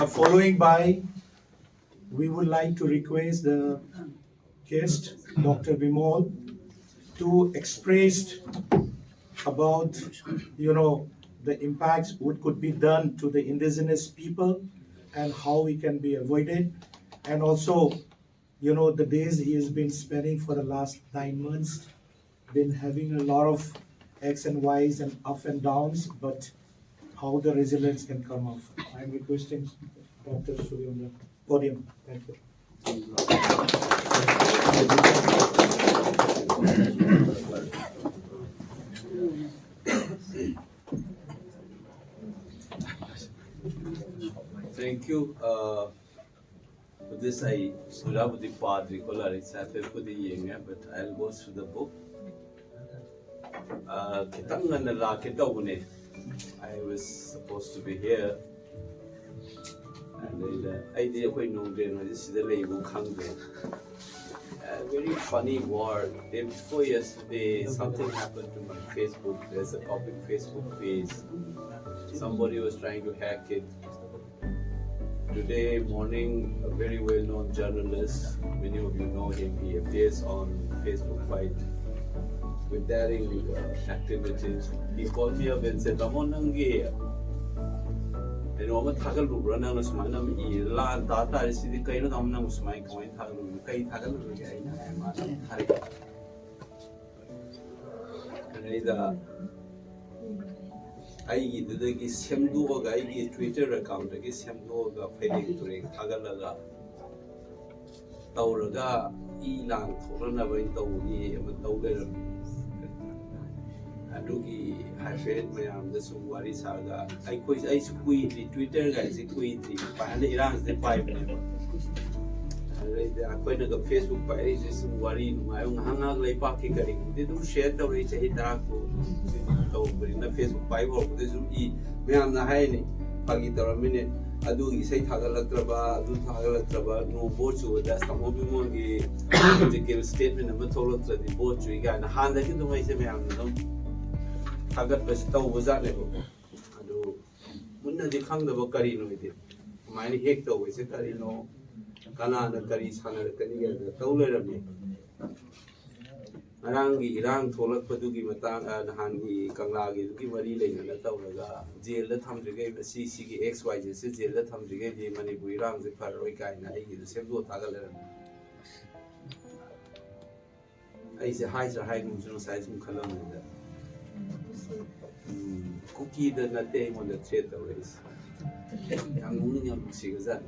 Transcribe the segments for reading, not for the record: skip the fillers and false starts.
Following by, we would like to request the guest, Dr. Bimol, to express about, the impacts what could be done to the indigenous people and how it can be avoided. And also, the days he has been spending for the last 9 months, been having a lot of X and Y's and up and downs, but how the resilience can come off. I'm requesting Dr. Suri on the podium. Thank you. Thank you. For this, I would have the padri colorics after putting but I'll go through the book. I was supposed to be here, and the idea quite no this is the label very funny word. Day before yesterday, something happened to my Facebook. There's a public Facebook page. Somebody was trying to hack it. Today morning, a very well-known journalist, many of you know him, he appears on Facebook fight with daring activities. He called me up and said, "I'm on Nangia." And I'm tagal rubra na nusman am ila data is the kind of amna musmai coin tagal kai tagal rubra ina am hari. And I did the Semdu guy Twitter account, I guess Semdu Feding to Tagalaga Tauraga, Elan, Torana, Tauler, Aduki, I felt my arm, the Sumwari Saga. I squeeze the Twitter guys, I quit the finally runs the pipe. I quite a Facebook page, Sumwari, my own hanga like parking. They do share the rate a dark. In the Facebook Bible, this will eat me on the haina, Pagita a minute. I do say Tagalatraba, do Tagalatraba, no boats with that. Some of you want the political statement of Matolotra, the boat you got a hand that you may say, "Ma'am, Tagat Pesto was that level." I do. Wouldn't the Kang the Bocarino with it? Mine hector was a carino, Kana, the Caris, Hana, the Caniga, the Toler of me. Arangi Iran Tolak Padugi Matan and Hangi Kanglagi, Kimari Lane and the Taulaga, Jail let him to give a CCG XYZ, Jail let him to give the money we ran the Paroika and I the same go Tagala. I say highs are high no size in Colombia. Cookie the natte on the theatre race. I'm only a cigarette.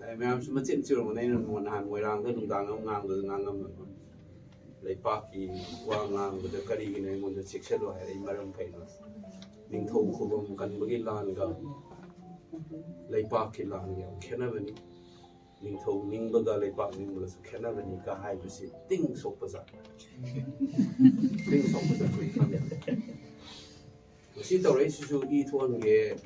I am so much into one hand where I'm going to like Paki, one with the Caribbean name on the Chichelo, a Maram Painus. Ningto Kubum can begin Langa, like Paki Langa, Canavani, Ningto Ningbaga, like Paki Nimbus, Canavani, Kahai, to see things opposite. Things opposite. See the race to eat one year.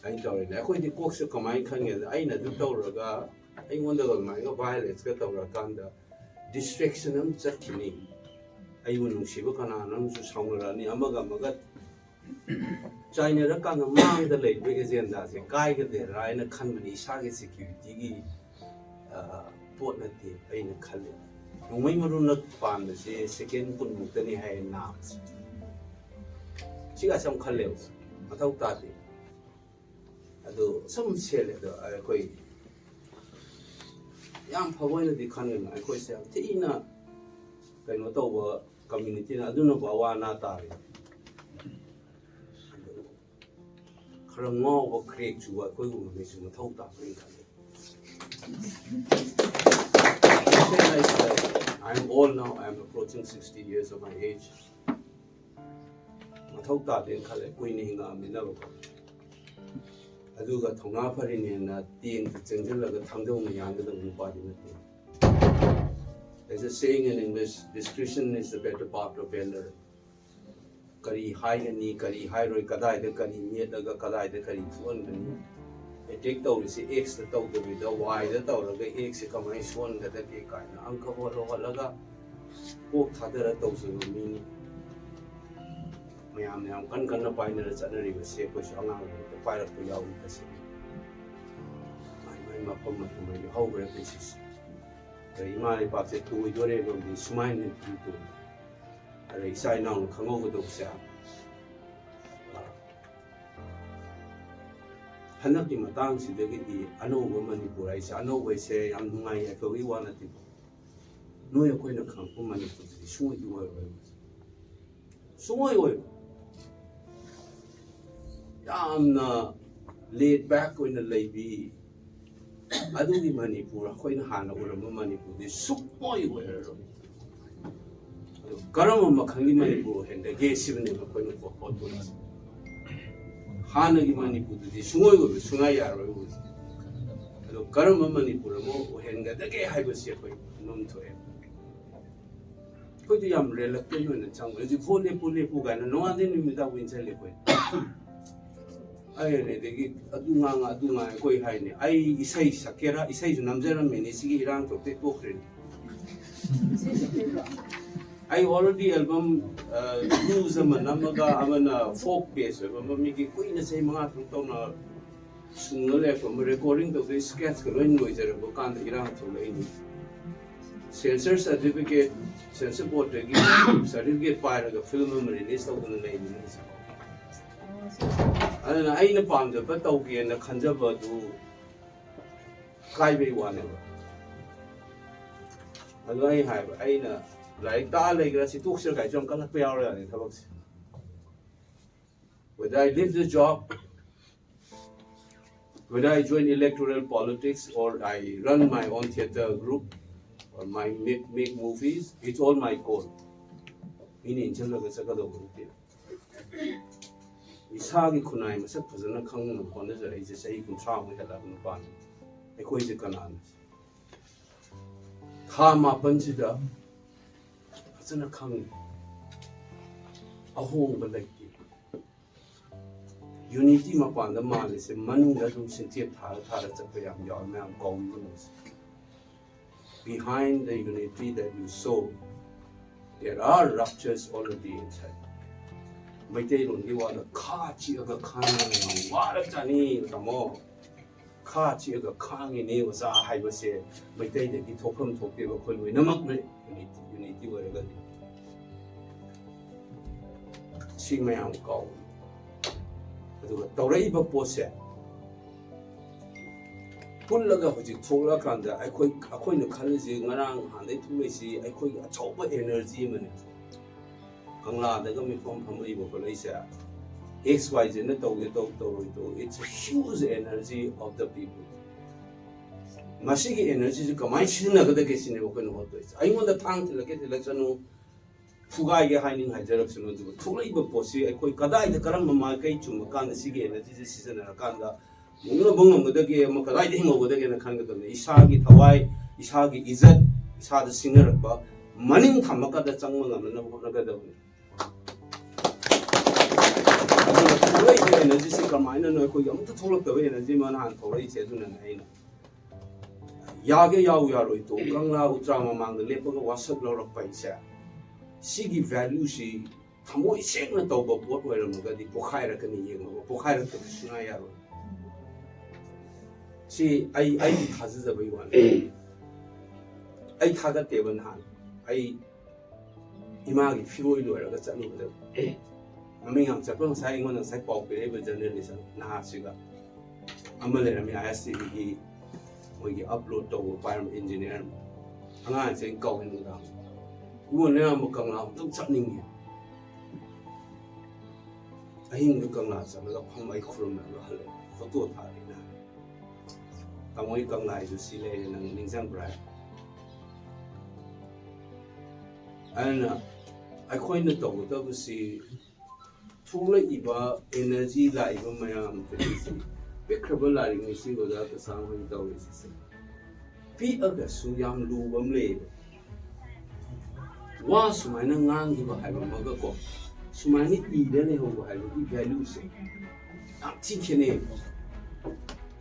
I told I quite the cooks of my king, I know the Toraga. I wonder my violence got over Kanda. Distraction of Zakini. I wouldn't Shibukanam to Songrani, Amagamagat. China Rakan among the late biggest and as a guy there, I in a company, Shaggy security, Portnati, in a color. No women not found the second Punmutani high naps. She got some colors, without that. Some shell I quite young Paway the Canon, I quite say, Tina, cannot over community, I don't know about Natari. Cramo or create to what we will make some talk up. I'm old now, I'm approaching 60 years of my age. I talk that in color, Queening Minero. Aduga Tonga Parin Ting to Tangjouna, thangjouna, yaangadaba nupadi. There's a saying in English, discretion is the better part of valor. Kari haina kari hairoi kadai the kari mietaga kadai the kari tuan. A take out is X the out with the Y the out the X come I swan that they kind of uncle or Laga. Walk Hadera thousand of meaning. Mayam can find a salary with Sepo Shanga, the pilot ko yaw kasi may mapamay may how references kay imali pa sa tuwi dore ng di sumain ng dito ay isa nang kango ko siya hanak di matang si David di ano ba Manipur ay sa ano ba siya ang nungay ko iwan natin no yo ko na kan ko Manipur di suwi suwi yamna laid back ko na laibi adugi Manipur ko na hana ko ng Manipur di sumoy wero karamo makangi Manipur hende gesib ne ko no ko ko hana gi Manipur di sumoy go sungai yaro ado karamo Manipur mo henga dage haiba se ko nom to e ko di yam relak te no chang le di phone pu ga no ade ni mi da win chale ko ai ne de adu nga ko hai ne ai isai sakera isai ju namjara me ne sigi irang to te to kre I already album use namaga amana folk base mi ki ko ina sai mga to na sungale from recording to this sketch ko len noise ra ko kan irang to le ni sensor certificate sensor board gi certificate file ga film release to na le ni I na palm the but okay and the kanjaba do Kaiway one ever. I have I like darling, as it took Sir John Calapia and it whether I leave the job, whether I join electoral politics or I run my own theater group or my make movies, it's all my goal. In Isagi kunai masa pazana kang na pon da rai sai kun tra mu hela kun pan ai koi je kanan kha ma panji da pazana kang ahong ba lai unity ma pan da ma le se manu da dum sin tie tha da cha pa yam yaw ma ko behind the unity that you sow there are ruptures already inside Maitairon gi wa kha chi aga khang wa ra chani tamo kha chi aga khang ni wa sa hai ba se maitai de gi thokham thokpe ba khoi loi namak ne unity wa ra ga si mayam ko adu tawrai ba po se pullaga hoji thokla kanda akoi na khal ji ngarang han dai thu si akoi achauba energy mane Angla the gummy from Ibo Malaysia. XYZ it's a huge energy of the people. Masigi energy is come I see never the case in I want the tongue to get election Fugai hiding hydroxon to Tuliba Possi, I quite Kadai the Karama to Makan the Sigi energy season and Akanda. Munga with the game, Makadai over the game, Kanga, Ishagi, Hawaii, Ishagi, Izet, Ishad the singer about Manning Kamaka the Changman and Nagada. Energy is a minor no young to talk the way energy man and for each other and Haina. Yagi Yawi to Ganga Utrama among the Lepo was a lot of Paisa. Sigi value she Tamoy segment of what were the Pokaira can you Pokaira to Sunayaro. See, I has the way one. I tag a table hand. I imagine fuel that's another. I mean, I'm saying one of the popular journalism, Nahasiga. I'm a little ISTV when you upload to fire engineer. And I'm saying, going down. You will never come out, don't something here. I think you come out, I'm upon my crew for 2 hours. I'm going to come out to see lady and an example. And I coined the dog, that was see. Tula iba energy la iba mayam tesi bekrabal la ring si go da ta sang hin taw si pi aga su yam lu bam le wa su mai na ngang gi ba hai ba ma ga ko su mai ni i de ne ho ba hai ba i value se am ti kene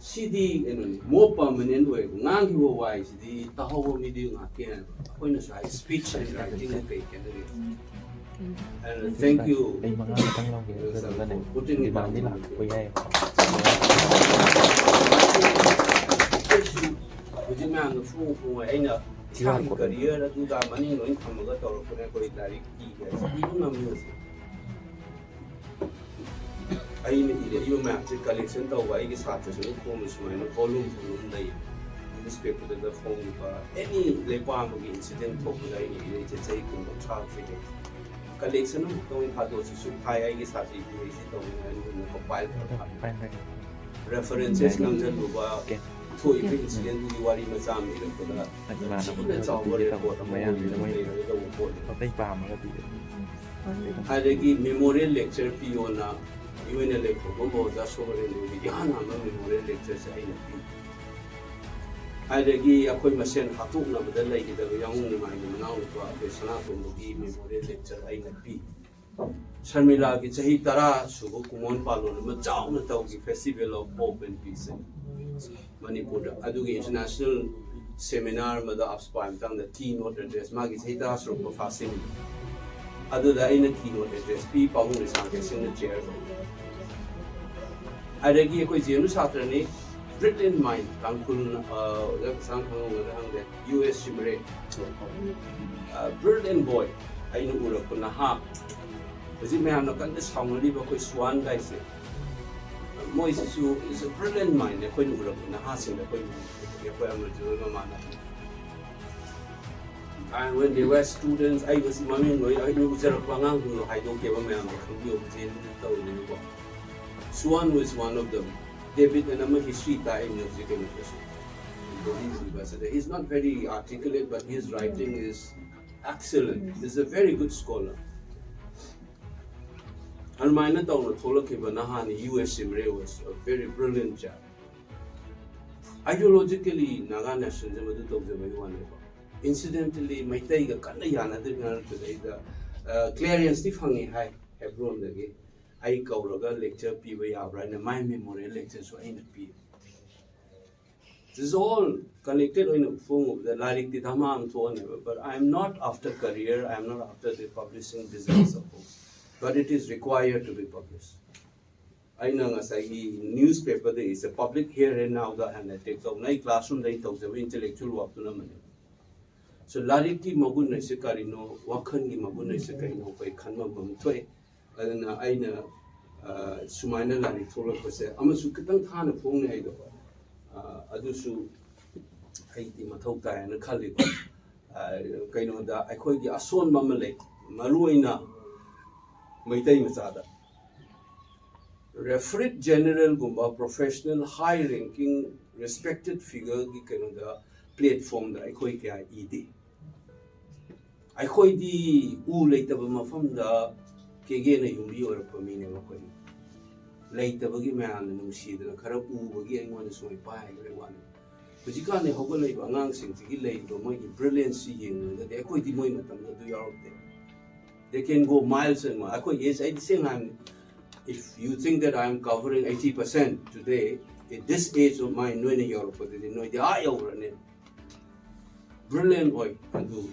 si di eno mo permanent way ngang gi wo wai si di ta ho mi di nga ken ko na sai speech and writing na kai ken and thank you. Putting it down. hujik ma ang fu fu ai na isang career atu da mani loin khamaga tawra kone koi lairik ki ga ibu namyo ai ni ide ibu ma che collection taw ai gi sa chu ko mu sumai no volume dai newspaper da phone ba any le pa mo gi incident thok dai ni ide che chei ko tra fit collection no to in hado su thai ai gi sa ji ni si to ni ko file references ngamjan ba to ibe incident di wari ma sam ni ko da na chaw ba re ko ma yang ni mai koได้ปลามาก็ดี adagi memorial lecture piona UNL lecture bo za so re ni yana ma memorial lecture sai na pi adagi akoi masen hatu na badal lai da yang ni mai ni na ko be sana ko gi memorial lecture ai na pi Sharmila ki chahi tara subo kumon palon ma chaw na taw gi festival of hope and peace Manipur adugi international seminar ma da upspam tang the keynote address ma gi chahi tara sro ko fasin adu da ina keynote address pi pa hung sa ke sin chair adagi ko JNU chatra ni brilliant mind kangkul da sang khang da hang de US Simre brilliant boy ainu ura ko na ha Kasi may ano kan this song di ba ko swan guys eh. Mo is a brilliant mind eh ko ni ura na hasin na ko ni ko ang medyo mamana. And when they were students, I was mami ngoy ay no usara pangang no ay do ke ba may ang ko din taw ni ko. Swan was one of them. David and ama history time music education. He's not very articulate but his writing is excellent. He's a very good scholar. And my Natona Tolaki Banahani US Simre was a very brilliant chap. Ideologically, Naga nationalism is the incidentally, my Taiga Kanayana today, the Clarion Stifhangi High Hebron the gate. I Kauraga lecture PV Abra and my memorial lecture so in the P. This is all connected in the form of the lairik Tidama but I am not after career, I am not after the publishing business of books. But it is required to be published. I know as a newspaper there is a public here and now that and takes out night classroom they talk the intellectual work to them. So lariki magun na sikarino wakan gi magun na sikarino kay kanma mamtoy and I na sumaina lari thola ko se amasu kitang thana phong ne aido adusu haiti mathau ta na khali ko kaino da akhoi gi ason mamale maruina Maitai Masada. Referee General Gumba, professional, high ranking, respected figure, the platform that I call ED. I call the later from the Kagana Yumi or a Pamina. Later, Bagiman and Nushi, the Karapu, again one is my pie, everyone. But you can't have a labor announcing to get late or make brilliant seeing that the equity moment and do out there. They can go miles and miles. Yes, I say if you think that I'm covering 80% today, at this age of mine, no in Europe, but they know the eye over it. Brilliant boy can do.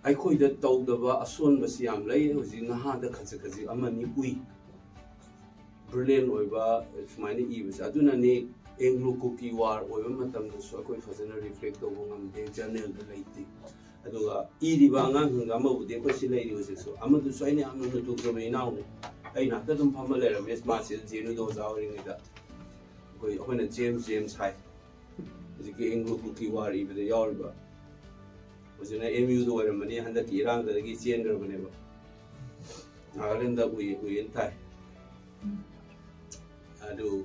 I call that told about a son was young lay, was in the hand of Kazakazi, Amani Ui. Brilliant boy, it's my eves. I do not need Anglo cookie war or matam, so I could reflect over the journal related. Aduga iriba ngang ngama bude ko silai ni so amadu soine amadu to go now ai na ta dum phamale mes ma sil JNU do zawri ni da ko hona James hai ji ke Anglo cookie war ibe de yorba ojina MU do wara mani handa ki irang da gi chen gar bane ba alen da ui entai adu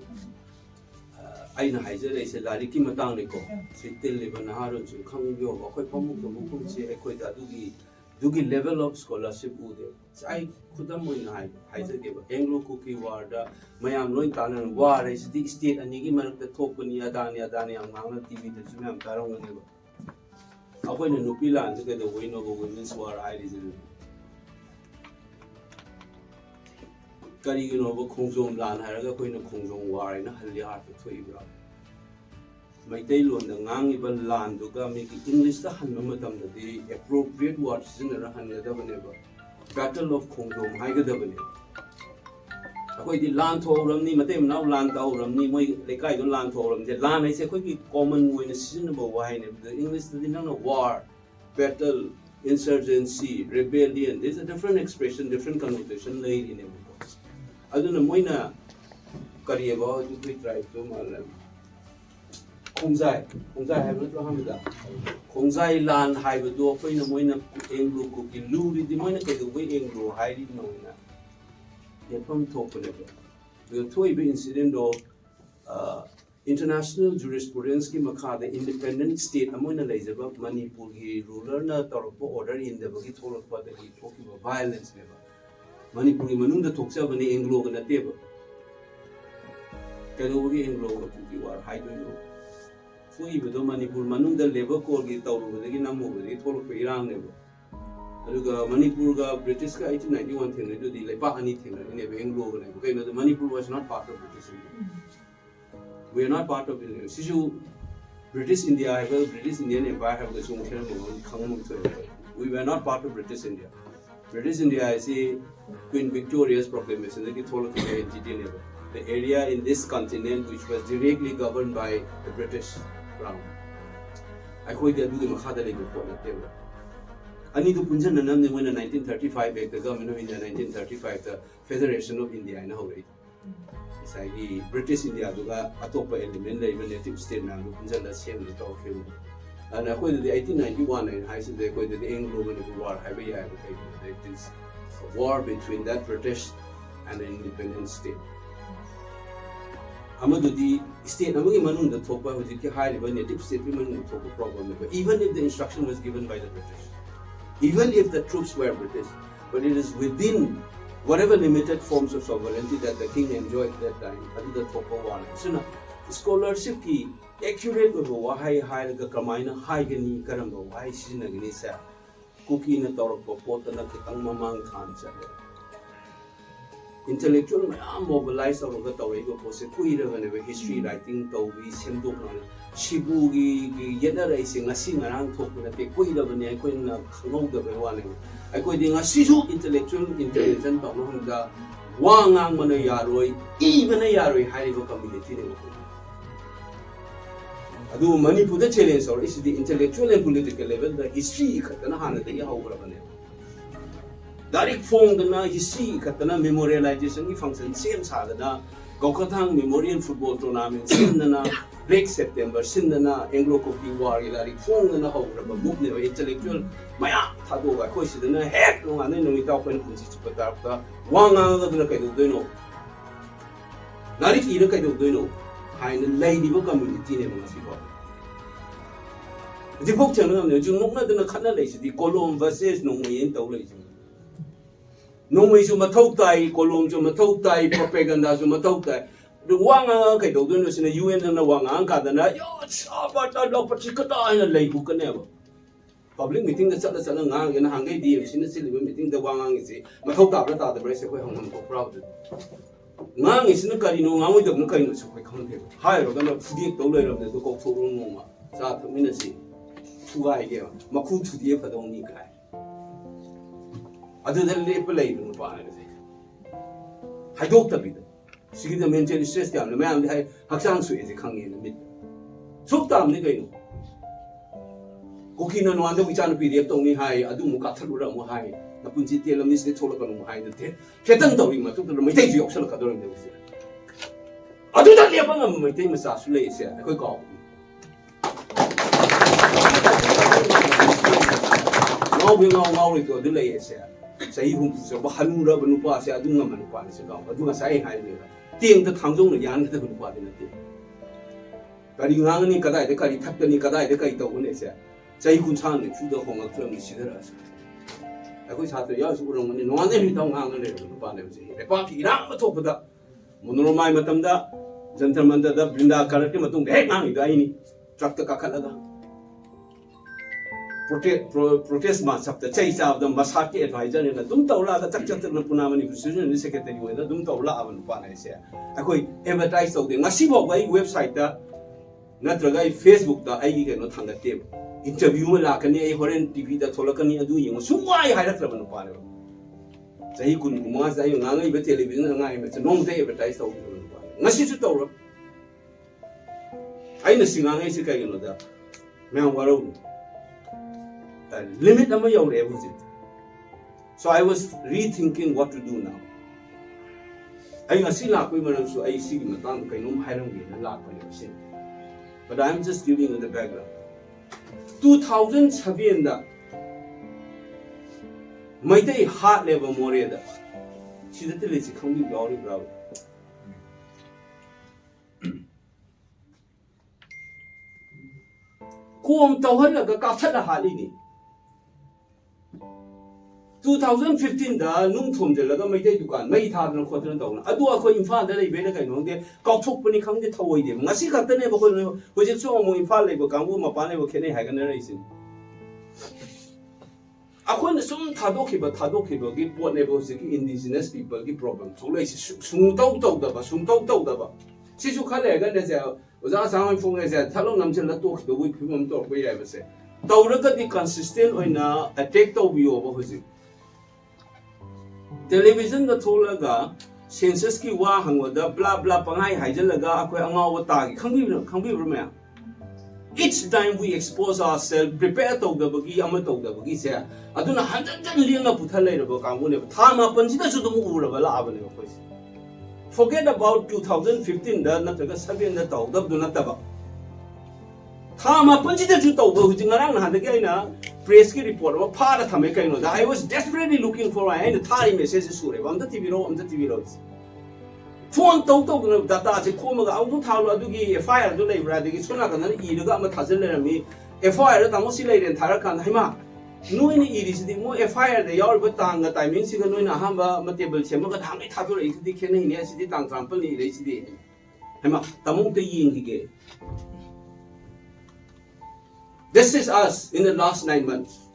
aina haizer ise lariki matang ni ko sitel liban harun su khangyo akoi pamuk to mukum se akoi da dugi level of scholarship ude sai khudam moina haizer ke ba Anglo cookie war da mayam loin tanan war is the state ani gi marak ta thokpani adani ang TV da sumam tarong ne ba akoi ne nupila an ke the win of women's war I is Kari no Khongjom Lan Haraga Koina Khongjom War in a Halia to Ibra. My tail on the Ngangiban land to go make English the Hanamatam the appropriate words in the Hanadabaneva. Battle of Khongjom Hagadabane. ꯑꯩꯈꯣꯏꯗꯤ ꯂꯥꯟ ꯊꯣꯛꯍꯧꯔꯕꯅꯤ ꯃꯇꯩ ꯃꯅꯥꯎ ꯂꯥꯟ ꯇꯧꯍꯧꯔꯕꯅꯤ ꯃꯣꯏ ꯂꯩꯀꯥꯏꯗꯣ ꯂꯥꯟ ꯊꯣꯛꯍꯧꯔꯕꯅꯤ ꯂꯥꯟ ꯍꯥꯏꯁꯦ ꯑꯩꯈꯣꯏꯒꯤ ꯀꯣꯃꯟ ꯑꯣꯏꯅ ꯁꯤꯖꯤꯟꯅꯕ ꯋꯥꯍꯩꯅꯦꯕ ꯏꯪꯂꯤꯁꯇꯗꯤ ꯅꯪꯅ war battle insurgency rebellion there's a different expression different connotation ꯂꯩꯔꯤꯅꯦꯕꯀꯣ ꯑꯗꯨꯅ ꯃꯣꯏꯅ ꯀꯔꯤꯕ ꯍꯧꯖꯤꯛꯀꯤ ꯇ꯭ꯔꯥꯏꯕꯇꯣ ꯃꯥꯜꯂꯦ ꯈꯣꯡꯖꯥꯏ ꯍꯥꯏꯕ ꯅꯠꯇ꯭ꯔꯣ ꯑꯍꯥꯟꯕꯗ ꯈꯣꯡꯖꯥꯏ ꯂꯥꯟ ꯍꯥꯏꯕꯗꯣ ꯑꯩꯈꯣꯏꯅ ꯃꯣꯏꯅ ꯑꯦꯡꯒ꯭ꯂꯣ ꯀꯨꯀꯤ ꯂꯨꯔꯤꯗꯤ ꯃꯣꯏꯅ ꯀꯩꯗꯧꯕꯩ ꯑꯦꯡꯒ꯭ꯂꯣ ꯍꯥꯏꯔꯤꯅꯣꯅ ꯌꯦꯠꯐꯝ ꯊꯣꯛꯄꯅꯦꯕ ꯑꯗꯨ ꯊꯣꯛꯏꯕ ꯏꯟꯁꯤꯗꯦꯟꯗꯣ international jurisprudence ki makhada independent state amoina leijaba manipur gi ruler na torpo order indabagi tholakpa da gi thokiba violence meba manipur gi manungda thokjaba ni anglo ga nateba kadogi anglo ga puki war haidoino fuibedo manipur manungda labor code gi tawrubada gi namuba gi tholakpa irang neba aduga manipur ga british ka 1891 thengna do di lepa ani thengna ne anglo ga ne kaino manipur was not part of british India. We are not part of India. Siju British India, British Indian Empire have the same we were not part of British India. British India is a Queen Victoria's proclamation that it told the area in this continent which was directly governed by the British Crown. I quite do the Mahadali before the table. I need to Punjan and when in 1935 the government of India 1935 the Federation of India in Hawaii. The British India duga atopa element la native state na punjal da sem da taw film and akoi the 1891 and high the akoi the Anglo war have ya it is a war between that British and an independent state amadu di state amagi manung da thopa hujikti high native state manung thopa problem even if the instruction was given by the British even if the troops were British but it is within whatever limited forms of sovereignty that the king enjoyed at that time, that is the top of one. So now, scholarship ki accurate with wahai high the kamaina high gani karamba wahai sinagini sa cookie na toroko pota na kitang mamang khansa. Intellectual mayam mobilized or the tawego pose kuira whenever history writing tawi semdok na shibu gi generation ngasi ngarang thok na te kuira bane ko na khangong da bewane I could think a sisu intellectual intelligence of the Wangang Manayaroi, even a Yaroi high community. I do money to the challenge or is the intellectual and political level, the history Katana the Yahovane. Darik formed the history Katana memorialization function, same Sadana, Gokatang Memorial Football Tournament, Sindana, Break September, Sindana, Anglo Cookie War, Darik formed the Hograba, book never intellectual. Maya, Thadokpa, Koisidana, heck, no, and then we talk when Putapta, ngangngaga keidoudoino. Lairik keidoudoino, haina leiriba community name of the book channel, you know, not in a canalation, the column versus no way in Tolation. No way to Matotai, column to Matotai, propaganda to Matotai. The Wanga keidoudoino is in the UN and the Wanganka, the night, oh, but I love Pachicata and a lay book and never. Public meeting the Salang and Hangai D, Sinisi meeting the Wang is a Matota, the brace of Hong proud. Mang is no Carino, I would have no kind of content. Higher than a Fudic dollar of the go to Roma, South Minisi, two idea, Maku to the Epadoni guy. Other than Lepelay in the bar. I don't have it. See the mental stress down the man, Haxan Sui is coming in the middle. So down the game. Cooking and wonder which are period only high, I do Mukatura high, the Punji tell them this they told them high the tail. Ketan Doring, I took the Matai of Salakadoring. I do not live on my famous Asulay, I could go. Now we know to a delay, say, even to Hanura Nupas, I do not manipulate, I do not say high. Think the thangjouna yaangadaba. Kari ngangani kadai, the Kari Tapani Kadai, the Kaito Unesia. Say good sound through the home of Considerers. I wish had the Yas Urum and one every tongue hang on the party. Rapatopata Monoromai Matamda, gentlemen that Brinda Karatimatung, the head man, Gaini, Tractor Kakalaga. Protest mass of the chase out the Masaki advisor in the Dumtola, the Tachat and Punamani Precision in the Secretary with the Dumtola and Panasia. I could advertise of the Nasibo way website that Natragai Facebook that I cannot on the table. Interview Lakani, Horan TV that Tolakani are doing, so why I had a trouble. Saya kun kumah saya ngangai be television ngangai me nong te advertise tau ngasi su tau ai na singangai si kai no da me waro limit ama yaw le was it. So I was rethinking what to do now. Ai ngasi la koi maram su ai si matang kai nom hairam gi na la pa le sin. But I'm just giving you the background. 2007 da Maitai heart level more da. She did the list come with all brow. Kom Tawhana Gakata Halini 2015 da Nung Tum de Laga Maitai Dukan, Maita and Cotton Down. I do a coin father, they better go there, Gautok when he come to Tawai them. Nasika the neighborhood, which is so more in Pale, Gamu, Mapane, Kenny Hagan racing. Ako na sung thadokpa gi po nebo se ki indigenous people ki problem so lai sung tau da ba si su khale ga ne ja oza sang phung ne ja thalo nam chen la to ki wi phim to ko ya ba se tau ra ka di consistent oina attack to bi over hoji television da thola ga census ki wa hangwa da bla bla pangai haijal ga akoi angaw ta gi khangbi me each time we expose ourselves, prepare to the bagi, amato the bagi, say, I do not 100 million of Putale, Tama Pansita to the Mura. Forget about 2015, the Nataka Sabi and the Tau, the Dunataba. Tama Pansita to Tau, who did not have again Preski report of part of Tameka. I was desperately looking for a time message on the TV roads. Phone total data se koma ga auto thalo adugi FIR do lei bra digi sona kana iraga ma thajal mi FIR da mo silai ren thara kan haima noi ni iris di mo FIR de yaur ba tang ga timing si ga noi na hamba ma table se ma ga thang ai thado rei di khen ni si di tang trample ni rei si di haima tamung te yin gi ge. This is us in the last 9 months.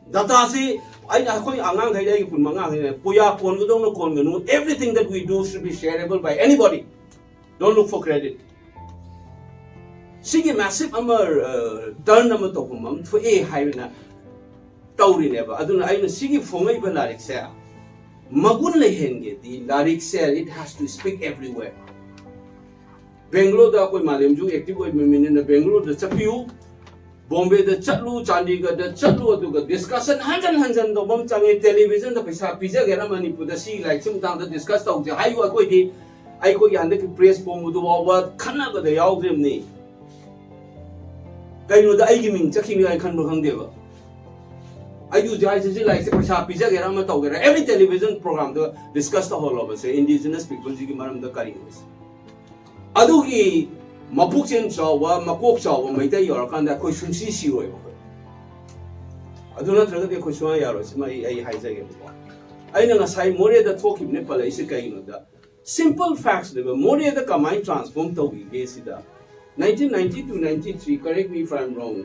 Data se everything that we do should be shareable by anybody. Don't look for credit. Sige massive turn number to for a haina Tauri never. I don't know. I know Sige for me lairik say. Magun lehenge the lairik say it has to speak everywhere. Bangalore da koi malemju active koi in the Bangalore the chapiu. Bombay the chatlu, Chandigarh the chatlu to discussion hanjan the bomb change television the pisa pizza geramani put the sea like some time the discuss of the high aquity I could and the press bomb with the what Canada the Yaldrim ni. Kaino the argument checking I can't hang there. I use the ICC like the pizza geramata every television program to discuss the whole of us, indigenous people, Jigimaram the Karingos. Adugi Mapukchen Chawa, Makok Chawa, Maita Yorkanda, Koshunsi Siwe. I do not know the Koshua Yaros, my Haizag. I know as I more the talk in Nepal, Isika. Simple facts, the more the Kamai transformed to Gesida. 1990 to 93, correct me if I'm wrong.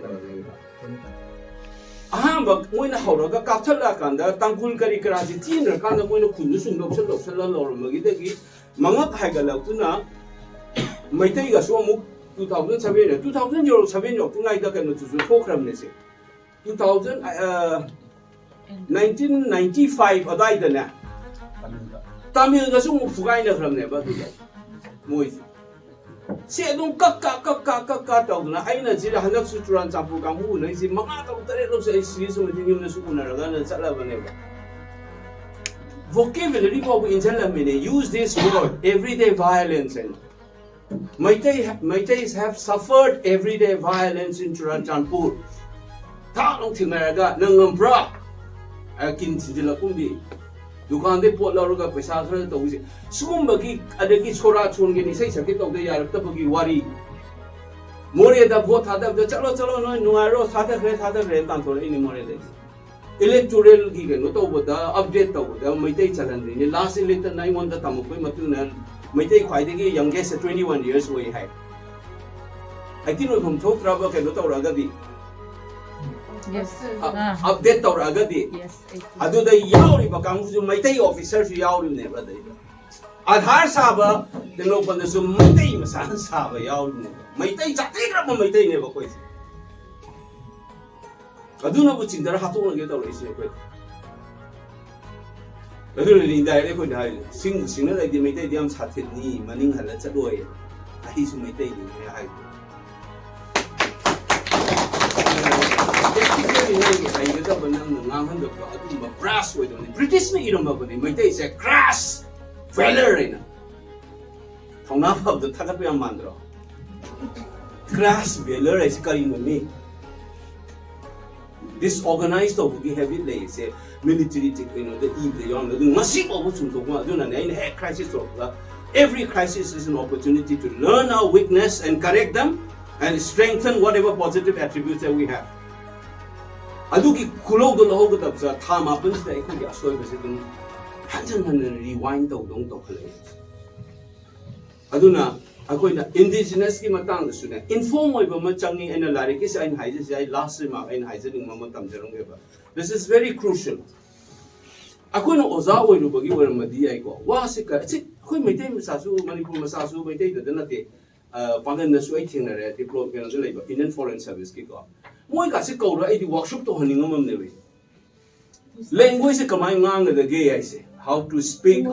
But when a Horaga Katalakanda, Tankul Karikarazi, Tina, Kanda, when a Kundusum, Loksala, or Magidagi, Mangak Hagalatuna. Maitai ga so 2007 2007 yok tungai da kan tu program ne se 1995 adai da na Tamil ga so fugai na khram ne ba tu moi se dong kak ta na aina jira hanak su turan champu ka mu nei si manga ta tare lo se si so ni ni su na ga na chala ba ne ba vocabulary ko injala me ne use this word everyday violence and Maitais have suffered everyday violence in Churachandpur. Tanong Timeraga, Nangampra, Akin Sidilakumbi. Dukan de Port Laruga, Pesatra, Sumbaki, Adaki Sora Chungin, say Sakit of the Yarapagi Wari. Moria da Botata, the Chalo, Nuaro, Tata, Tantor, any more days. Electoral given, not over the update of the Maitai Chalandri, the last later 9 1 the Tamuki Matunan. Maitei Kwaidagi youngest 21 years way high. I think from Top Raba can not Ragadi. Yes. Update or Ragadi. Yes. I do the Yauri Bakam to Maitei officers Yauri never did. Adhar Saba, then open the Sumati Masan Saba Yauri. Maitei Chatigra Maitei never quit. I do not put in the Hatun get a race. ꯑꯗꯨꯅꯅꯤ direct ꯑꯩꯈꯣꯏꯅ ꯍꯥꯏꯔꯤ ꯁꯤꯡꯅ ꯂꯩꯇꯦ ꯃꯩꯇꯩꯗꯤ ꯌꯥꯝ ꯁꯥꯊꯤꯅꯤ ꯃꯅꯤꯡ ꯍꯜꯂ ꯆꯠꯂꯣꯏ ꯑꯩꯁꯨ ꯃꯩꯇꯩꯅꯤ ꯍꯥꯏꯕ ꯍꯩꯒꯗꯕ ꯅꯪꯅ ꯉꯥꯡꯍꯟꯗꯕ ꯑꯗꯨꯒꯨꯝꯕ ꯕ꯭ꯔꯥꯁ ꯑꯣꯏꯗꯕꯅꯤ ꯕ꯭ꯔꯤꯇꯤꯁꯅ ꯏꯔꯝꯃꯕꯅꯤ ꯃꯩꯇꯩꯁꯦ ꯀ꯭ꯔꯥꯁ ꯚꯦꯂꯔ ꯍꯥꯏꯅ ꯊꯧꯅꯥ ꯐꯕꯗ ꯊꯥꯒꯠꯄ ꯌꯥꯝ ꯃꯥꯟꯗ꯭ꯔꯣ ꯀ꯭ꯔꯥꯁ ꯚꯦꯂꯔ ꯍꯥꯏꯁꯤ ꯀꯔꯤꯅꯣꯅꯤ disorganized ꯇꯧꯕꯒꯤ ꯍꯦꯕꯤꯠ ꯂꯩꯔꯤꯁꯦ military ꯀꯩꯅꯣꯗ ꯏꯕꯗ ꯌꯥꯎꯔꯝꯗ ꯑꯗꯨ ꯉꯁꯤ ꯐꯥꯎꯕ ꯆꯨꯝꯊꯣꯛꯄ ꯑꯗꯨꯅꯅꯦ ꯑꯩꯅ ꯍꯦꯛ crisis ꯊꯣꯛꯄꯗ every crisis is an opportunity to learn our weakness and correct them and strengthen whatever positive attributes that we have. ꯑꯗꯨꯒꯤ ꯈꯨꯂꯧꯗꯣ ꯂꯧꯍꯧꯒꯗꯕꯁꯦ ꯊꯥ ꯃꯥꯄꯟꯁꯤꯗ ꯑꯩꯈꯣꯏꯒꯤ ꯑꯁꯣꯏꯕꯁꯦ ꯑꯗꯨꯝ ꯍꯟꯖꯟ ꯍꯟꯖꯟ ꯔꯤꯋꯥꯏꯟ ꯇꯧꯗꯧ ꯇꯧꯈꯠꯂꯛꯑꯦ. ꯑꯗꯨꯅ ꯑꯩꯈꯣꯏꯅ ꯏꯟꯗꯤꯖꯤꯅꯁꯀꯤ ꯃꯇꯥꯡꯗꯁꯨꯅꯦ ꯏꯟꯐꯣꯔꯝ ꯑꯣꯏꯕ ꯑꯃ ꯆꯪꯉꯤ ꯑꯩꯅ ꯂꯥꯏꯔꯤꯛꯀꯤꯁꯦ ꯑꯩꯅ ꯍꯥꯏꯖꯔꯤꯁꯦ ꯑꯩ ꯂꯥꯁ ꯔꯤꯃꯥꯔꯛ ꯑꯩꯅ ꯍꯥꯏꯖꯅꯤꯡꯕ ꯑꯃ ꯇꯝꯖꯔꯝꯒꯦꯕ. This is very crucial. ꯑꯩꯈꯣꯏꯅ ꯑꯣꯖꯥ ꯑꯣꯏꯔꯨꯕꯒꯤ ꯑꯣꯏꯔꯝꯃꯗꯤ ꯌꯥꯏꯀꯣ ꯋꯥꯁꯦ ꯑꯩꯈꯣꯏ ꯃꯩꯇꯩ ꯃꯆꯥꯁꯨ ꯃꯅꯤꯄꯨꯔ ꯃꯆꯥꯁꯨ ꯃꯩꯇꯩꯗꯇ ꯅꯠꯇꯦ ꯄꯥꯡꯒꯜꯗꯁꯨ ꯑꯩ ꯊꯦꯡꯅꯔꯦ ꯗꯤꯄ꯭ꯂꯣꯃꯥ ꯀꯩꯅꯣꯗ ꯂꯩꯕ ꯏꯟꯗꯤꯌꯟ ꯐꯣꯔꯦꯟ ꯁꯥꯔꯚꯤꯁꯀꯤꯀꯣ ꯃꯣꯏꯒꯁꯦ ꯀꯧꯔ ꯑꯩꯗꯤ ꯋꯥꯔꯛꯁꯣꯞ ꯇꯧꯍꯟꯅꯤꯡꯉꯝꯃꯕꯅꯦꯕ. ꯂꯦꯡꯒ꯭ꯋꯦꯖꯁꯦ ꯀꯃꯥꯏꯅ ꯉꯥꯡꯒꯗꯒꯦ ꯍꯥꯏꯁꯦ how to speak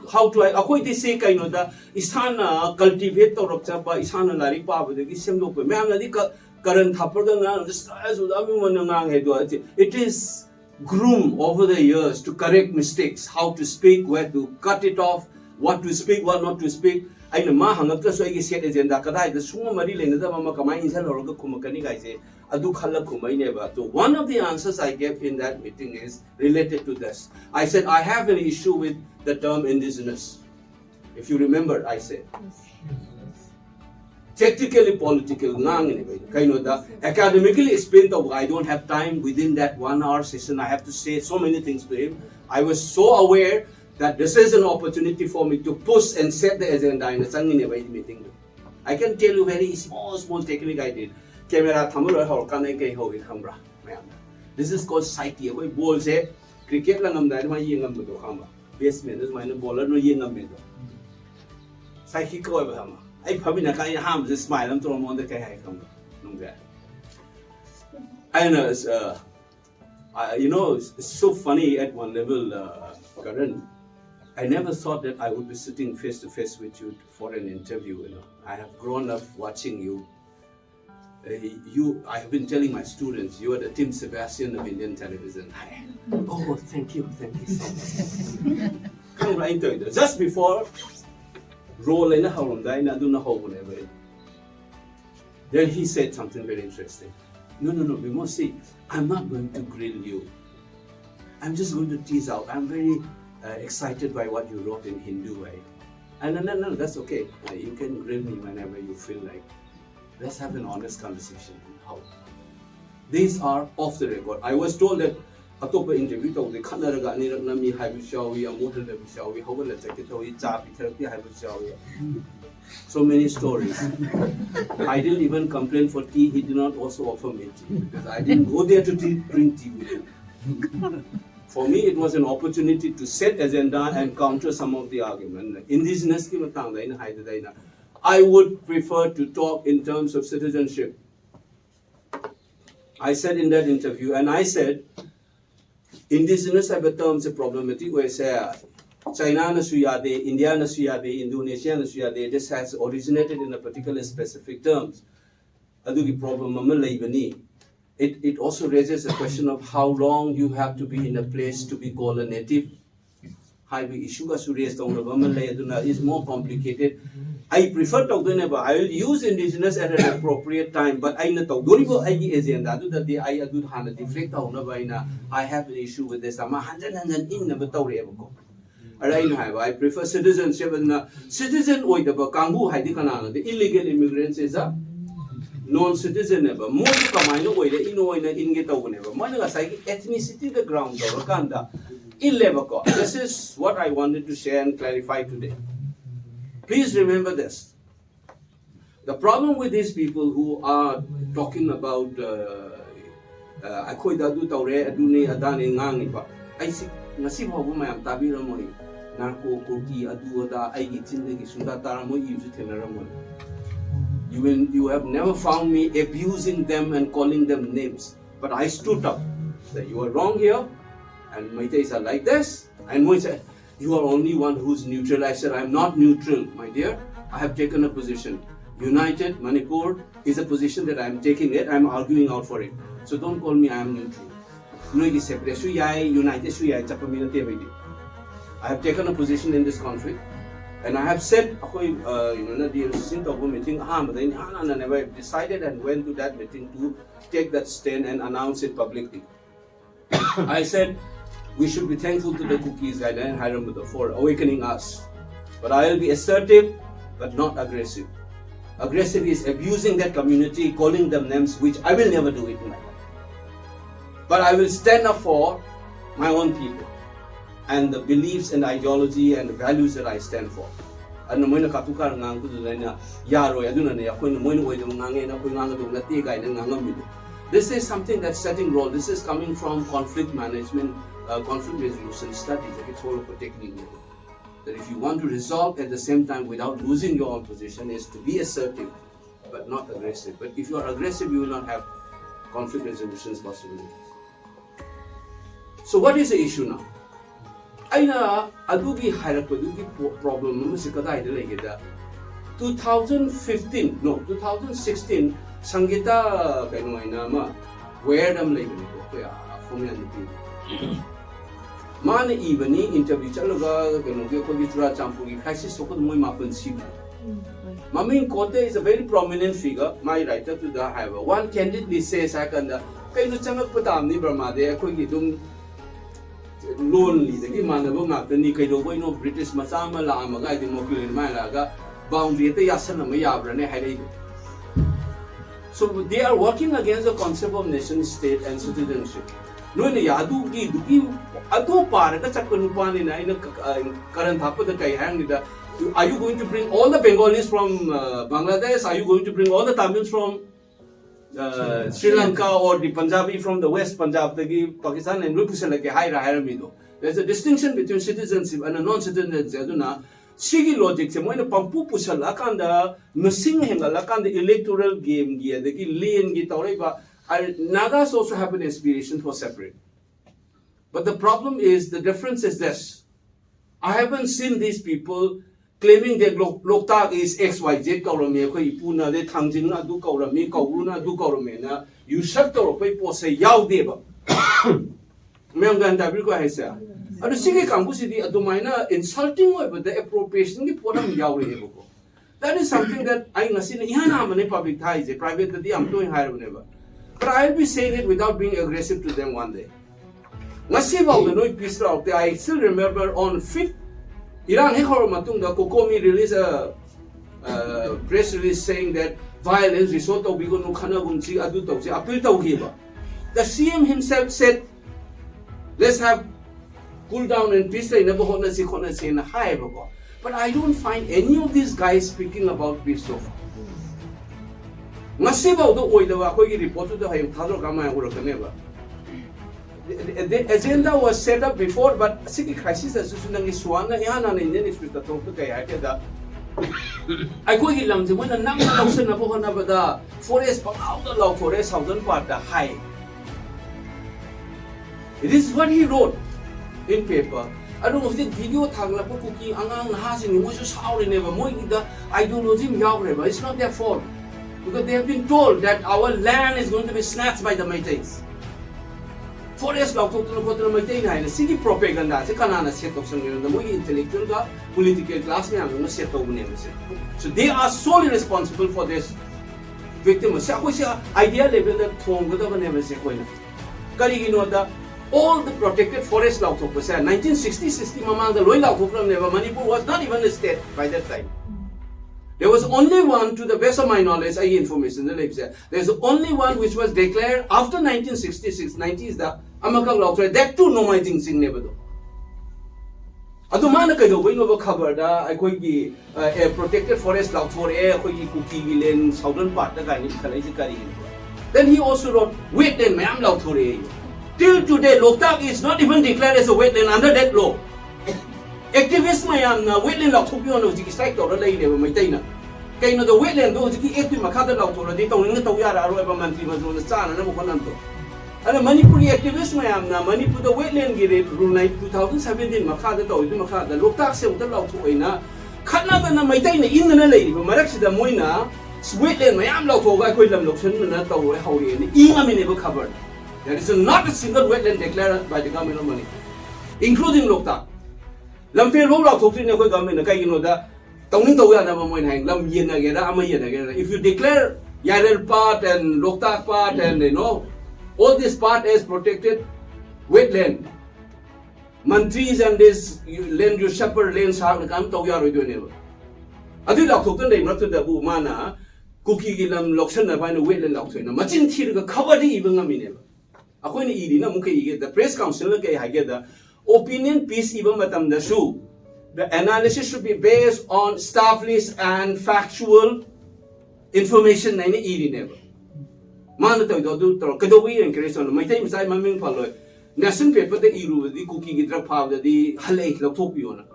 how to ꯑꯩꯈꯣꯏꯗꯤ ꯁꯦ ꯀꯩꯅꯣꯗ ꯏꯁꯥꯅ cultivate ꯇꯧꯔꯛꯆꯕ ꯏꯁꯥꯅ ꯂꯥꯏꯔꯤꯛ ꯄꯥꯕꯗꯒꯤ ꯁꯦꯝꯗꯣꯛꯄ ꯃꯌꯥꯝꯅꯗꯤ ꯀꯔꯟ ꯊꯥꯞꯄꯒ ꯉꯥꯡꯕꯗ ꯁ꯭ꯇꯥꯏꯜꯁꯨ ꯑꯃꯃꯅ ꯉꯥꯡꯉꯦ ꯑꯗꯣ it is groomed over the years to correct mistakes, how to speak, where to cut it off, what to speak, what not to speak. ꯑꯩꯅ ꯃꯥ ꯍꯪꯉꯛꯇ꯭ꯔꯁꯨ ꯑꯩꯒꯤ ꯁꯦꯠ ꯑꯦꯖꯦꯟꯗꯥ ꯀꯗꯥꯏꯗ ꯁꯨꯡꯕ ꯃꯔꯤ ꯂꯩꯅꯗꯕ ꯑꯃ ꯀꯃꯥꯏꯅ ꯏꯟꯁꯤꯜꯍꯧꯔꯒ ꯈꯨꯝꯃꯛꯀꯅꯤ ꯒꯥꯏꯁꯦ ꯑꯗꯨ ꯈꯜꯂ ꯈꯨꯝꯃꯛꯏꯅꯦꯕ. So one of the answers I gave in that meeting is related to this. I said I have an issue with the term indigenous. If you remember, I said technically political kind of the academically explained of I don't have time within that 1 hour session. I have to say so many things to him. I was so aware that this is an opportunity for me to push and set the agenda in the meeting. I can tell you very small technique I did. Camera thamura hor kanai kai ho khambra. This is called psyche. Koi ball se cricket la ngam dai ma yengam do khamba. Baseman is my bowler no yengam do. Psyche ko ba ma. I phabina kai ham just smile am to on the kai khamba. Nung ga. I know you know it's so funny at one level Karan. I never thought that I would be sitting face to face with you for an interview. You know, I have grown up watching you. I have been telling my students, you are the Tim Sebastian of Indian television. Oh, thank you so much. Come right into it. Just before roll in a home, then he said something very interesting. No, we must see. I'm not going to grill you. I'm just going to tease out. I'm very excited by what you wrote in Hindu way. And no, that's okay. You can grill me whenever you feel like. Let's have an honest conversation. How? These are off the record. I was told that atopa interview to the Kanaraga Niraknami Haibushawi, Amotal Bishawi, Howell Secretary, Chapi Therapy Haibushawi. So many stories. I didn't even complain for tea. He did not also offer me tea because I didn't go there to drink tea with him. For me, it was an opportunity to set agenda and counter some of the argument. Indigenous ki matang daina haida daina. I would prefer to talk in terms of citizenship. I said in that interview, and I said, indigenous have a terms of problematic where say China na suyade, India na suyade, Indonesia na suyade. This has originated in a particular specific terms. Adugi problem mama laibani. It also raises the question of how long you have to be in a place to be called a native. Highway issue is more complicated. I prefer to I will use indigenous at an appropriate time, but I know that I deflect I have an issue with this. I prefer citizenship and citizen with the illegal immigrants is a non-citizen never. More kamino way the ino in get over never. Ethnicity the ground or kanda. This is what I wanted to share and clarify today. Please remember this. The problem with these people who are talking about Akoidadu Taure Aduni Adani Ngangipa. I see Nasib Hobuma Tabiramoy, Narco Koki Aduada, I eat in the Sundataramo use it in a Ramon. You have never found me abusing them and calling them names. But I stood up that you are wrong here. And Maitais are like this. And Moi said, you are only one who's neutral. I said, I'm not neutral, my dear. I have taken a position. United Manipur is a position that I'm taking it. I'm arguing out for it. So don't call me I am neutral. I have taken a position in this conflict. And I have said, meeting, I decided and went to that meeting to take that stand and announce it publicly. I said, we should be thankful to the cookies for awakening us. But I will be assertive, but not aggressive. Aggressive is abusing that community, calling them names, which I will never do it in my life. But I will stand up for my own people and the beliefs and ideology and the values that I stand for. This is something that's setting role. This is coming from conflict management, conflict resolution studies. That if you want to resolve at the same time without losing your own position is to be assertive, but not aggressive. But if you are aggressive, you will not have conflict resolutions possibilities. So what is the issue now? Aina adugi hairapadugi problem musikada idele 2016 Sangita kainoina ma where them like Mana ibani interview chaloga kanoge ko gitra champugi crisis so ko moi mapun sibu. Mamin Kote is a very prominent figure. My writer to the highway. One candidly says I can kaino changak patam ni Burma de ko gidum lonely the manabo matani keidoudoino British masama la amaga democracy malaga boundary te yasana ma yabrane haidai. So they are working against the concept of nation state and citizenship. No ne yadu gi duki ado par ka chakpanupani na in current thapa the kai hang da. Are you going to bring all the Bengalis from Bangladesh? Are you going to bring all the Tamils from Sri Lanka or the Punjabi from the West Punjab, Pakistan, and there's a distinction between citizenship and a non-citizenship. Sigi logic, when a pampu pusala kanda, missing him, the electoral game, the lane, Nagas also have an aspiration for separate. But the problem is, the difference is this. I haven't seen these people claiming that Loktak is XYZ Kaurame, Ipuna, the thangjouna, do Kaurame, Kauruna, do Kauramena, you shut the people say Yao Deba. Memgan Dabrico has said. And the Sigi Kambusidi Adomina insulting over the appropriation, the Podam Yao. That is something that I have seen in public ties, a private that I'm doing higher whenever. But I'll be saying it without being aggressive to them one day. I still remember on 5th Iran Matunda Kokomi released a press release saying that violence risotto bigono kanabunchi aduto apilta ugiba. The CM himself said, let's have cool down and peace in a high. But I don't find any of these guys speaking about peace so far. The agenda was set up before, but Siki crisis as Swana Yana in Dennis with the Tokai. I go in when a number of the forest, out the law forest, southern part, the high. It is what he wrote in paper. I don't know if the video Tanglapo cookie, Angang Hasing, was just how never more the ideology Yagreba. It's not their fault. Because they have been told that our land is going to be snatched by the Maitais. Forest law to the Maitai and city propaganda, the Kanana set of some the more intellectual, political class, set of names. So they are solely responsible for this victim. Idea level that Tom would have never said. All the protected forest law to 1960 Mama, the Loyal Program never Manipur was not even a state by that time. There was only one, to the best of my knowledge, information, there's only one which was declared after 1966, 90s, the Amakang Law, that too no my things in never do. Adumana Kaido, we never covered a protected forest law for air, cookie lane, southern part, the guy. Then he also wrote, wetland, ma'am, law for a. Till today, Loktak is not even declared as a wetland under that law. Activists mayam na wetland law took you on the strike or lay never maintain. Kay no the wetland those active Makata law to the tongue to Yara Roba Manti was on the sun and never Conanto. ana Manipuri activists mayam na Manipur the wetland gi rule 2017 makha da tawi makha da loktak se uta lau thoina khana da na maitai na in na leiriba marak sida moina wetland mayam lau thoga koi lam loksan na tawi hauri ni inga mine ba khabar there is not a single wetland declared by the government of Manipur including loktak lam fail lau thokri ne koi government na kai gino da tawning tawya na ba moina hang lam yena ge da ama yena ge if you declare Yarel part and Loktak part and all this part is protected wetland. Mantris and this land you shepherd lands have come to Yaro do never. I did not talk to them not to the Bumana, cookie gilam loxana by the wetland loxana. Machin Tirga covered even a minute. According to Edina Muki get the press council, okay, I get the opinion piece even matam the shoe. The analysis should be based on staff list and factual information na ini never. Mana tahu itu tu kedua yang kerja sana. Macam saya memang follow. National paper the iru di cookie kita faham di halai kita topiona.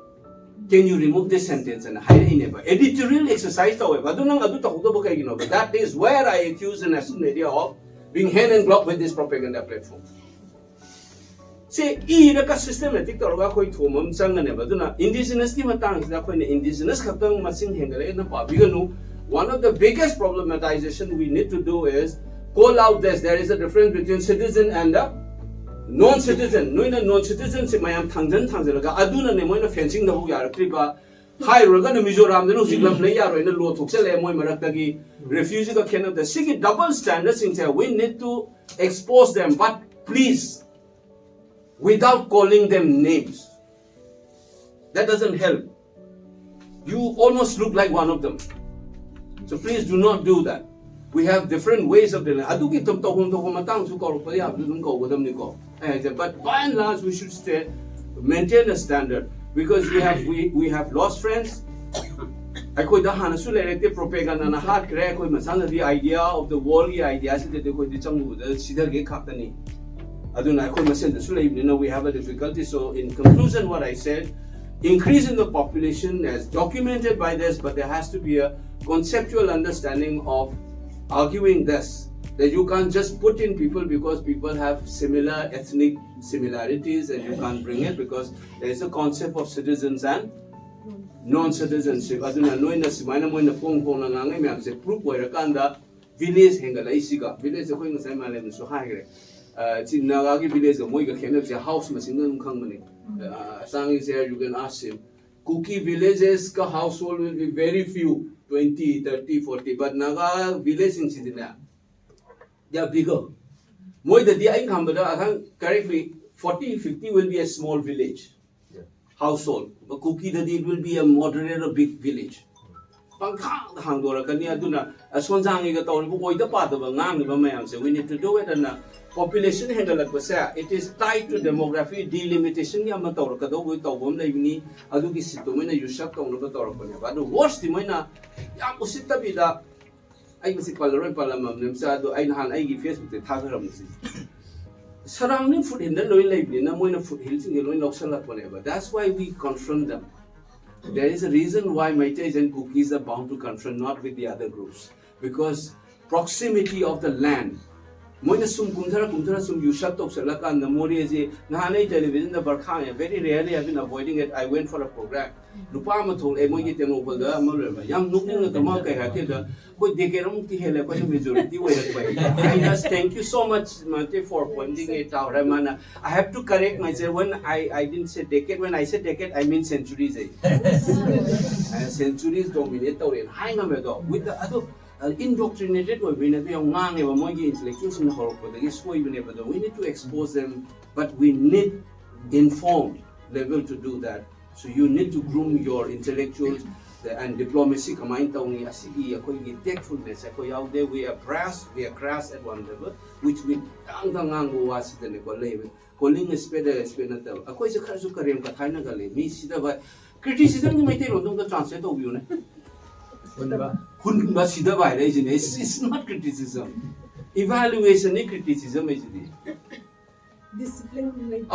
Can you remove this sentence and hide it never? Editorial exercise tahu. Badu nang adu tahu tu bukan gino. But that is where I accuse the national media of being hand and glove with this propaganda platform. See, ini dekat systematic tahu apa koi thomam sangat never. Badu na indigenous ni matang kita koi ni indigenous katang masing hengalai na pabiganu. One of the biggest problematization we need to do is call out this. There is a difference between citizen and a non-citizen. No, non-citizen si mayam thangjouna ka. Aduna ne mo na fencing na hu yar kriba. Hai roga na Mizoram na siglam na yaro na lo thokse le mo marak tagi refugee ka kena the sigi double standards in there. We need to expose them, but please, without calling them names. That doesn't help. You almost look like one of them. So please do not do that. We have different ways of doing it. But by and large, we should maintain a standard because we have lost friends. I could the propaganda na hard crack with the idea of the world ideas that they could the we have a difficulty. So in conclusion, what I said, increase in the population as documented by this, but there has to be a conceptual understanding of arguing this, that you can't just put in people because people have similar ethnic similarities and you can't bring it because there is a concept of citizens and non-citizenship. Aduna no ina simana mo ina pong na ngangai me amse proof where kanda village hengala isiga village ko ina sai male so haigre ngangaga village mo iga kena se house machine nung khang mani sang is here you can ask him. Cookie villages ka household will be very few, 20, 30, 40, but Naga village in Sidina, they are bigger. More than the income, but I think correctly, 40, 50 will be a small village household. But Cookie the deal will be a moderate or big village. Pangkang hangdora kanya duna aswanjang iga tawon bu koi da pa da ngang ba mayam se we need to do it and population handle ko sa it is tied to demography delimitation ya ma tawra ka do we tawbom lai ni adu ki situ mena yusak tawno ka tawra ko ne ba do worst ti mena ya usita bida ai basi palro palamam nem sa do ai han ai gi Facebook te thagaram si surrounding food in the loy lai ni na moina food hills ngi loy loksalat ko ne ba that's why we confront them. There is a reason why Meiteis and Cookies are bound to confront, not with the other groups. Because proximity of the land. Moina sum kumthara sum yushak tok salaka and the mori is nahanai television the barkhang. Very rarely I've been avoiding it. I went for a program. Lupama told Emoyi Temo the Amolema. Young looking at the market hakida, but they get on to hell by the majority way. Thank you so much, Mate, for pointing it out. Ramana. I have to correct myself when I didn't say decade. When I said decade, I mean centuries. Centuries dominate in haina medo with the other indoctrinated way. We need intellectuals in the whole we need to expose them, but we need informed level to do that. So you need to groom your intellectuals and diplomacy. Tactfulness. We are crass at one level, which we calling a spade a spade. Criticism you may take on the translate of you. It's not criticism. Evaluation is criticism. Discipline.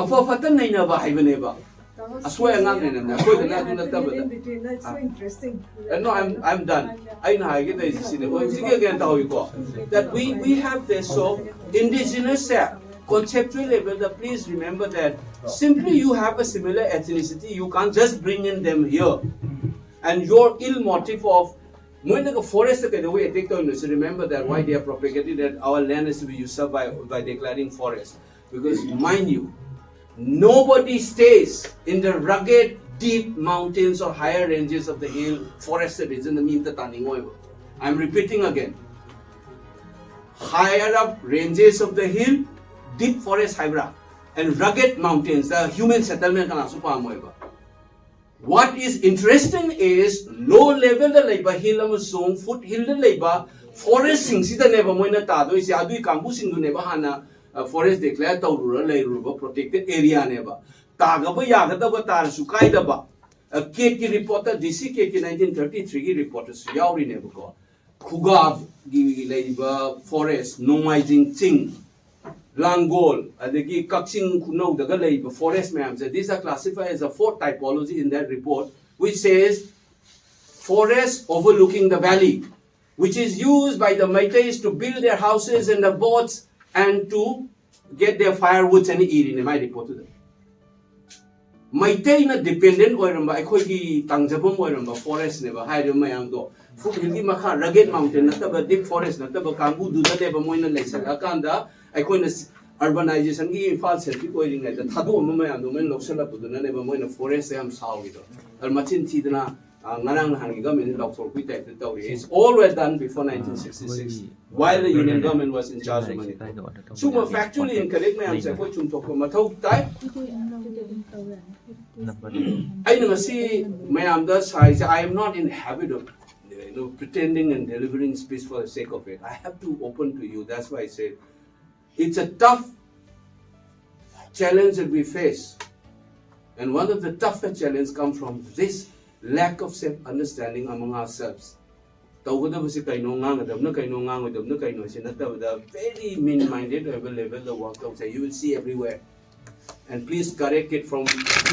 I swear I'm not in That's so interesting. No, I'm done. I know I get this. That we have this so indigenous conceptual level, please remember that simply you have a similar ethnicity, you can't just bring in them here. And your ill motive of when the forest the way I take the remember that why they are propagating that our land is to be usurped by declaring forest. Because mind you, nobody stays in the rugged, deep mountains or higher ranges of the hill forested region. I'm repeating again. Higher up ranges of the hill, deep forest hybrid, and rugged mountains, the human settlement. What is interesting is low level the labor hill amusung foothill the labor forest sing sida never moina tado is adu kambu sing never hana forest declare taurura leiriba protected area never tagaba yagadaba tar sukaidaba a KK reporter DC KK 1933 ki reporter su yauri never go Kugab gi leiriba forest nomaijing ching Langol, adegi Kaksing Kuno, the Galay, forest ma'am. These are classified as a fourth typology in that report, which says forest overlooking the valley, which is used by the Meiteis to build their houses and the boats and to get their firewoods and eat in my report to them. Meitei na dependent oiramba, Akoigi Tangjabum oiramba, forest never hide mayam do. Fuki Maka, rugged mountain, not deep forest, not Kambu, do the Deba Moina Lesa, Akanda. I call this urbanization in false and people in the thadokpa and the men of Selapu, never mind a forest. I am sorry. Almachin Tidana, Ngarang Hangi government, Dr. Pita, the Tory. It's all were done before 1966, while the Union government was in charge of money. So, factually incorrect, I am saying, what you talk about type. I never see, ma'am, that's I am not in the habit of pretending and delivering speech for the sake of it. I have to open to you. That's why I said. It's a tough challenge that we face. And one of the toughest challenges comes from this lack of self-understanding among ourselves. The very mean-minded level, the work you will see everywhere. And please correct it from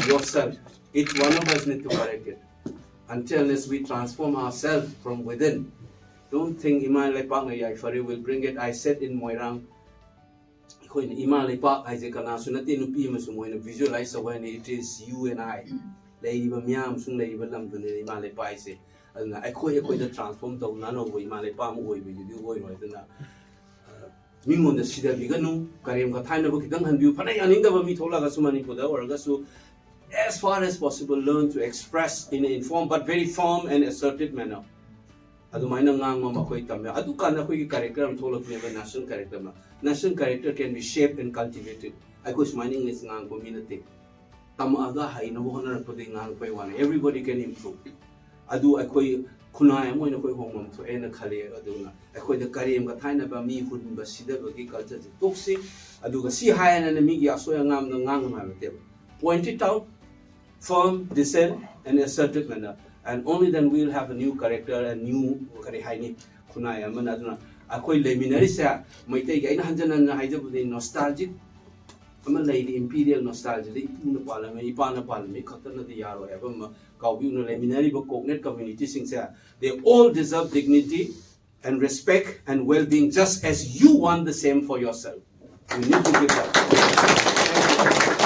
yourself. Each one of us needs to correct it. Until we transform ourselves from within. Don't think Iman Lepang will bring it. I said in Moirang, visualize when it is you and I. Leiriba miam sung leiriba lam dun Iman Lepa say. I transform the nano Iman Lepa Moy with you going right now. Ming on the Sida Viganu, Karim Katana Bukidang and you Panay and Inga Mitola Gasumani Poda or Gasu. As far as possible, learn to express in an informed but very firm and assertive manner. Adumaina ngang makoy tamya. Adu kana koy character am tholok never national character ma. National character can be shaped and cultivated. I was mining is ngang community. Tamaga haina mo na pwede ngang koy wan. Everybody can improve. Adu akoy kunay mo ina koy hongmam to ena khali adu na. Akoy the kariyam ka thaina ba mi hud ba sida ba ki culture toxic. Adu ka si haina na mi gi aso ngam na ngang ma te. Point it out, firm, decent, and assertive manner. And only then we will have a new character, a new haini kunaya manaduna. Akoy leminary sa Meitei ga ina hanjan na haijabu de nostalgic. Ama lady imperial nostalgia de ipuna pala me ipana pala me khatana de yaro eba kaubi no leminary ba cognet community sing sa. They all deserve dignity and respect and well-being just as you want the same for yourself. You need to give that.